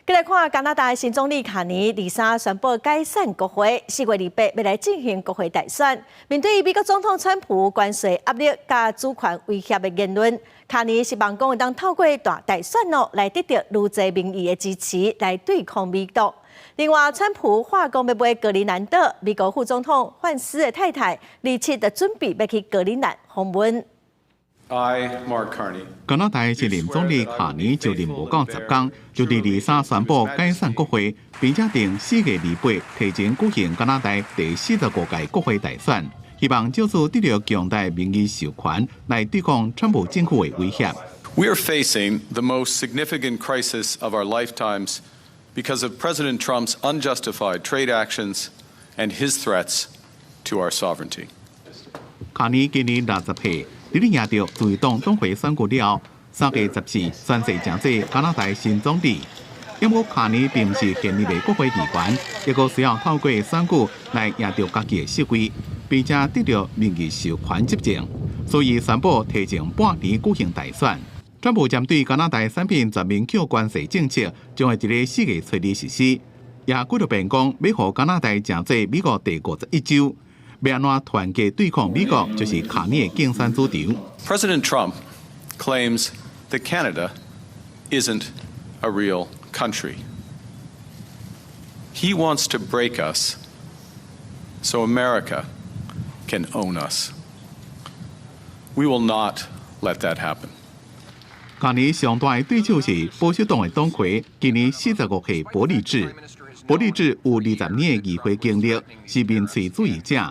再来看加拿大新总理卡尼23宣布解散国会，4月28要来进行国会大选。面对美国总统川普关税压力加主权威胁的言论，卡尼希望讲会当透过大选来得到愈侪民意的支持，来对抗美国。另外，川普话讲要买格陵兰岛，美国副总统范斯的太太27就准备要去格陵兰访问。 加拿大现任总理卡尼就任无到10天，就伫23宣布解散国会，并且定4月28提前举行加拿大第45届国会大选，希望借此得到强大民意授权来对抗川普政府的威胁。We are facing the most significant crisis of our lifetimes because of President Trump's unjustified trade actions and his threats to our sovereignty. 卡尼今年60岁。 伫咧赢到自由党党魁选举了，3月14宣誓成为加拿大新总理。因为卡尼并不是现任的国会议员，一个需要透过选举来赢到家己的席位，并且得到民意授权执政，所以宣布提前半年举行大选。川普针对加拿大产品全面扣关税政策，将会伫咧4月初2实施，也几度辩讲要互加拿大成为美国第51州。 要安怎团结对抗美国，就是卡尼的竞选主张。President Trump claims that Canada isn't a real country. He wants to break us so America can own us. We will not let that happen. 卡尼上大的对手是保守党的党魁，今年45岁保利治。 保利治有20年的议会经历，是民粹主义者。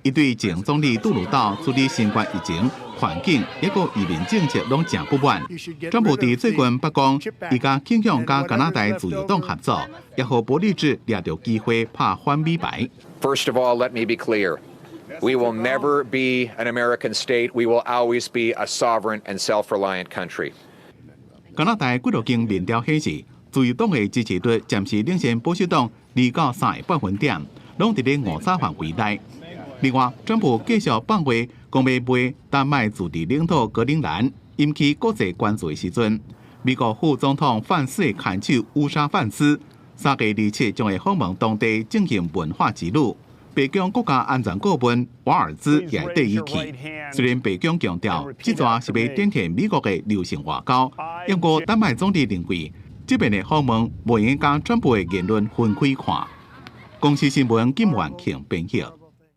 伊对前总理杜鲁道处理新冠疫情、环境一个移民政策拢真不满。川普伫最近北讲，伊甲倾向甲加拿大自由党合作，也互保利治掠到机会拍反美牌。First of all, let me be clear. We will never be an American state. We will always be a sovereign and self-reliant country. 加拿大几多间民调显示。 自由党的支持率暂时领先保守党2到3.5分点，拢伫咧误差范围内。另外，川普继续放话，讲要买丹麦自治领土格陵兰，引起国际关注的时阵，美国副总统范斯的看手乌沙范斯3月27将会访问当地进行文化之旅。白宫国家安全顾问瓦尔兹也对伊去。虽然白宫强调，这段是要点填美国的流行外交，不过丹麦总理认为。 这边的访问无用将川普的言论分开看。公司新闻金环庆编辑。